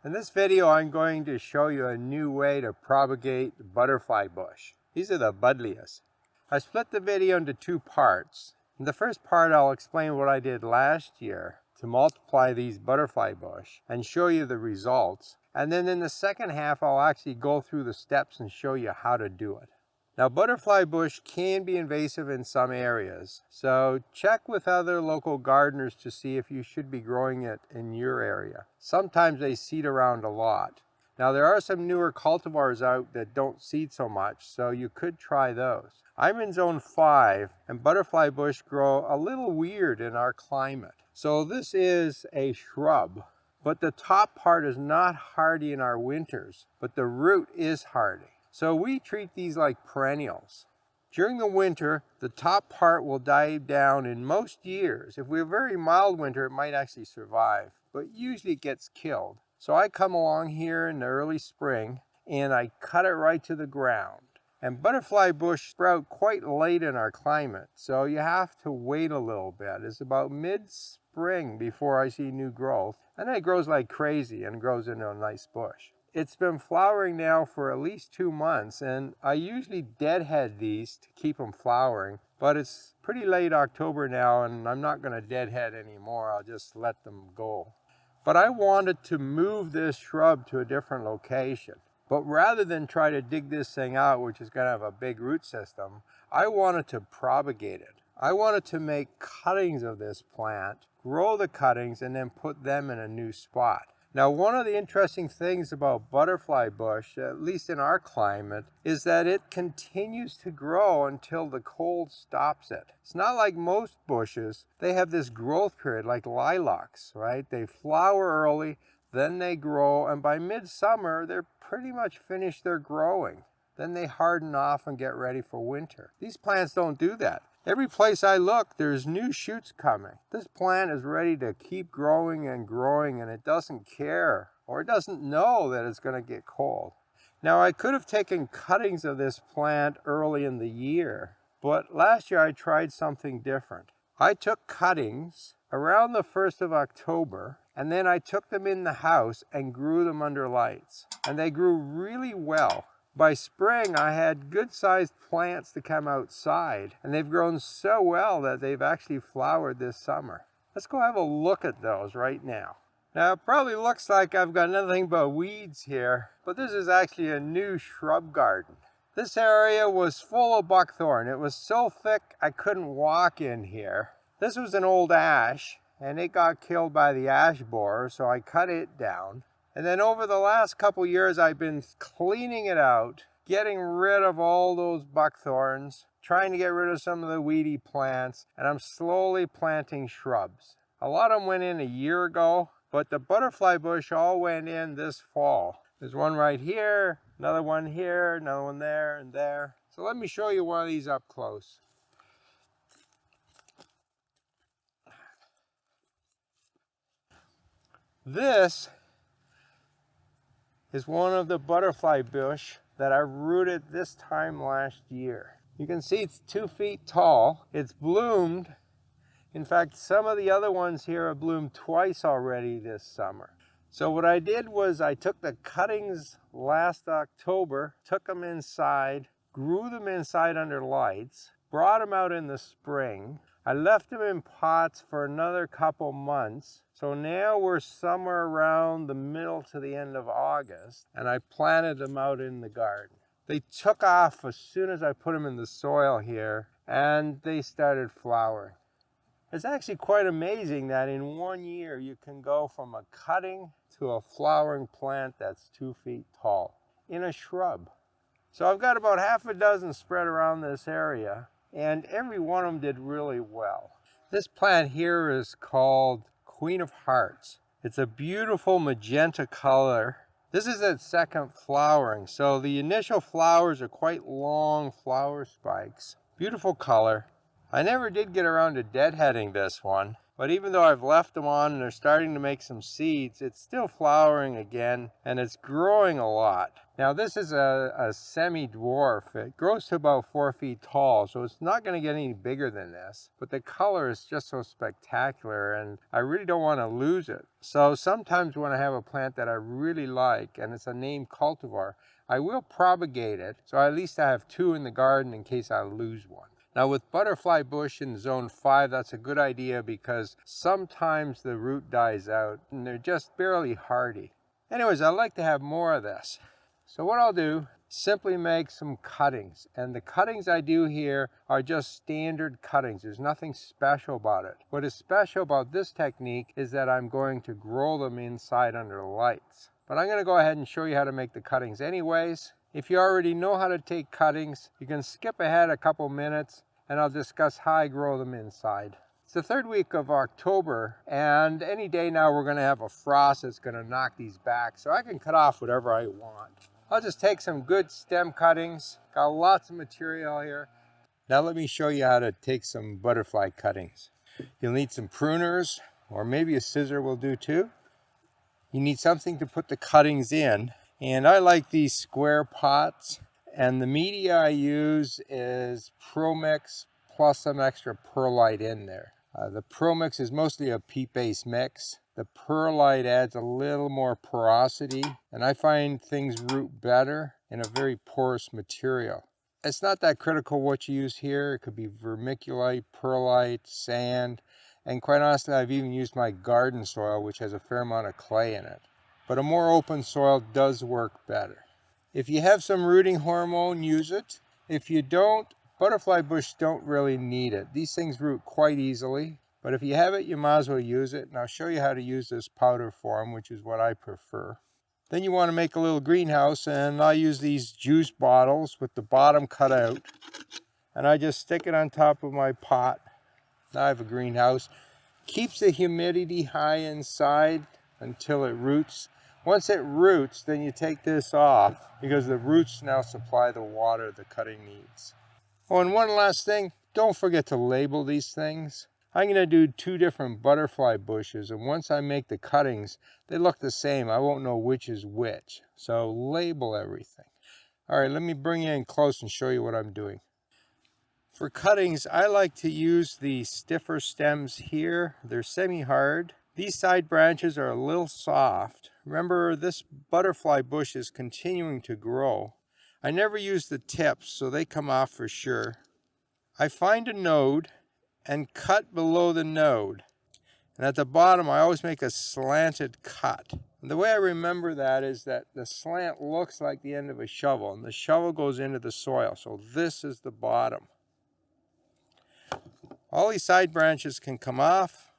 In this video, I'm going to show you a new way to propagate the butterfly bush. These are the Buddleias. I split the video into two parts. In the first part, I'll explain what I did last year to multiply these butterfly bush and show you the results. And then in the second half, I'll actually go through the steps and show you how to do it. Now, butterfly bush can be invasive in some areas, so check with other local gardeners to see if you should be growing it in your area. Sometimes they seed around a lot. Now, there are some newer cultivars out that don't seed so much, so you could try those. I'm in zone 5, and butterfly bush grow a little weird in our climate. So this is a shrub, but the top part is not hardy in our winters, but the root is hardy. So we treat these like perennials. During the winter, the top part will die down in most years. If we have a very mild winter, it might actually survive, but usually it gets killed. So I come along here in the early spring and I cut it right to the ground. And butterfly bush sprout quite late in our climate, so you have to wait a little bit. It's about mid-spring before I see new growth, and then it grows like crazy and grows into a nice bush. It's been flowering now for at least 2 months, and I usually deadhead these to keep them flowering, but it's pretty late October now and I'm not going to deadhead anymore. I'll just let them go. But I wanted to move this shrub to a different location. But rather than try to dig this thing out, which is going to have a big root system, I wanted to propagate it. I wanted to make cuttings of this plant, grow the cuttings, and then put them in a new spot. Now, one of the interesting things about butterfly bush, at least in our climate, is that it continues to grow until the cold stops it. It's not like most bushes. They have this growth period like lilacs, right? They flower early, then they grow, and by midsummer, they're pretty much finished their growing. Then they harden off and get ready for winter. These plants don't do that. Every place I look, there's new shoots coming. This plant is ready to keep growing, and it doesn't care, or it doesn't know that it's going to get cold. Now, I could have taken cuttings of this plant early in the year, but last year I tried something different. I took cuttings around the 1st of October, and then I took them in the house and grew them under lights. And they grew really well. By spring, I had good-sized plants to come outside, and they've grown so well that they've actually flowered this summer. Let's go have a look at those right now. Now, it probably looks like I've got nothing but weeds here, but this is actually a new shrub garden. This area was full of buckthorn. It was so thick I couldn't walk in here. This was an old ash, and it got killed by the ash borer, so I cut it down. And then over the last couple years, I've been cleaning it out, getting rid of all those buckthorns, trying to get rid of some of the weedy plants, and I'm slowly planting shrubs. A lot of them went in a year ago, but the butterfly bush all went in this fall. There's one right here, another one here, another one there and there. So let me show you one of these up close. This is one of the butterfly bush that I rooted this time last year. You can see it's 2 feet tall. It's bloomed. In fact, some of the other ones here have bloomed twice already this summer. So what I did was I took the cuttings last October, took them inside, grew them inside under lights, brought them out in the spring. I left them in pots for another couple months. So now we're somewhere around the middle to the end of August, and I planted them out in the garden. They took off as soon as I put them in the soil here, and they started flowering. It's actually quite amazing that in 1 year you can go from a cutting to a flowering plant that's 2 feet tall in a shrub. So I've got about half a dozen spread around this area, and every one of them did really well. This plant here is called Queen of Hearts. It's a beautiful magenta color. This is its second flowering, so the initial flowers are quite long flower spikes. Beautiful color. I never did get around to deadheading this one. But even though I've left them on and they're starting to make some seeds, it's still flowering again and it's growing a lot. Now this is a semi-dwarf. It grows to about 4 feet tall, so it's not going to get any bigger than this. But the color is just so spectacular and I really don't want to lose it. So sometimes when I have a plant that I really like and it's a named cultivar, I will propagate it, so at least I have 2 in the garden in case I lose one. Now with butterfly bush in zone 5, that's a good idea because sometimes the root dies out and they're just barely hardy. Anyways, I'd like to have more of this. So what I'll do, simply make some cuttings. And the cuttings I do here are just standard cuttings. There's nothing special about it. What is special about this technique is that I'm going to grow them inside under lights. But I'm going to go ahead and show you how to make the cuttings anyways. If you already know how to take cuttings, you can skip ahead a couple minutes and I'll discuss how I grow them inside. It's the 3rd week of October and any day now we're going to have a frost that's going to knock these back, so I can cut off whatever I want. I'll just take some good stem cuttings. Got lots of material here. Now let me show you how to take some butterfly cuttings. You'll need some pruners or maybe a scissor will do too. You need something to put the cuttings in. And I like these square pots, and the media I use is ProMix plus some extra perlite in there. The ProMix is mostly a peat-based mix. The perlite adds a little more porosity, and I find things root better in a very porous material. It's not that critical what you use here. It could be vermiculite, perlite, sand, and quite honestly, I've even used my garden soil, which has a fair amount of clay in it. But a more open soil does work better. If you have some rooting hormone, use it. If you don't, butterfly bush don't really need it. These things root quite easily, but if you have it, you might as well use it. And I'll show you how to use this powder form, which is what I prefer. Then you want to make a little greenhouse, and I use these juice bottles with the bottom cut out. And I just stick it on top of my pot. Now I have a greenhouse. Keeps the humidity high inside until it roots. Once it roots, then you take this off because the roots now supply the water the cutting needs. Oh, and one last thing, don't forget to label these things. I'm going to do 2 different butterfly bushes, and once I make the cuttings, they look the same. I won't know which is which. So label everything. All right, let me bring you in close and show you what I'm doing. For cuttings, I like to use the stiffer stems here. They're semi-hard. These side branches are a little soft. Remember, this butterfly bush is continuing to grow. I never use the tips, so they come off for sure. I find a node and cut below the node. And at the bottom, I always make a slanted cut. And the way I remember that is that the slant looks like the end of a shovel, and the shovel goes into the soil. So this is the bottom. All these side branches can come off.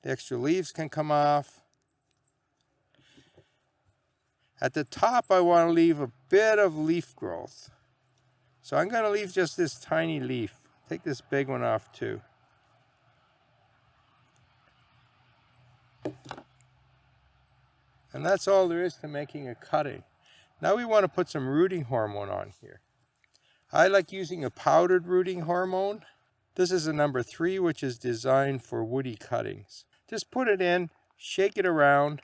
The extra leaves can come off. At the top, I want to leave a bit of leaf growth. So I'm going to leave just this tiny leaf. Take this big one off too. And that's all there is to making a cutting. Now we want to put some rooting hormone on here. I like using a powdered rooting hormone. This is a number 3, which is designed for woody cuttings. Just put it in, shake it around,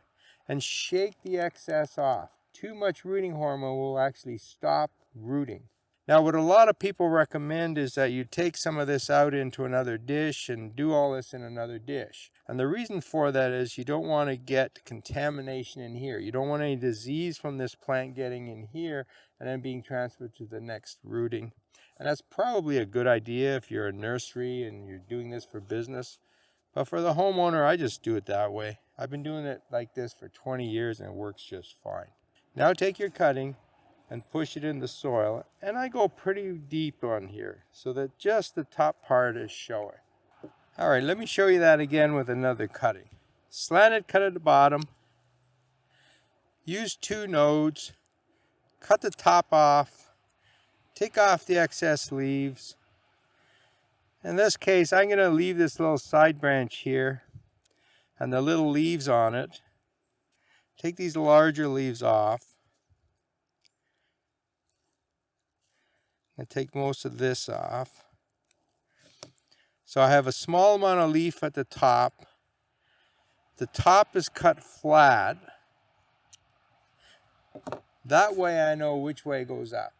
and shake the excess off. Too much rooting hormone will actually stop rooting. Now, what a lot of people recommend is that you take some of this out into another dish and do all this in another dish. And the reason for that is you don't want to get contamination in here. You don't want any disease from this plant getting in here and then being transferred to the next rooting. And that's probably a good idea if you're a nursery and you're doing this for business. But for the homeowner, I just do it that way. I've been doing it like this for 20 years and it works just fine. Now take your cutting and push it in the soil. And I go pretty deep on here so that just the top part is showing. All right, let me show you that again with another cutting. Slanted cut at the bottom. Use 2 nodes. Cut the top off. Take off the excess leaves. In this case, I'm going to leave this little side branch here and the little leaves on it. Take these larger leaves off. And take most of this off. So I have a small amount of leaf at the top The top is cut flat. That way I know which way goes up.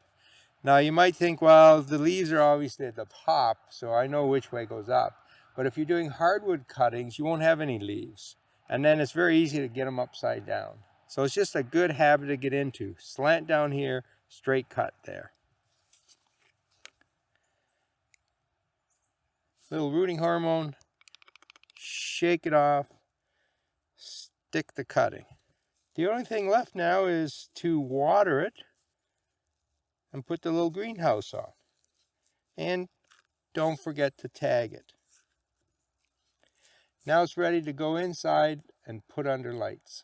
Now you might think, well, the leaves are obviously at the top, so I know which way goes up. But if you're doing hardwood cuttings, you won't have any leaves. And then it's very easy to get them upside down. So it's just a good habit to get into. Slant down here, straight cut there. Little rooting hormone, shake it off, stick the cutting. The only thing left now is to water it and put the little greenhouse on. And don't forget to tag it. Now it's ready to go inside and put under lights.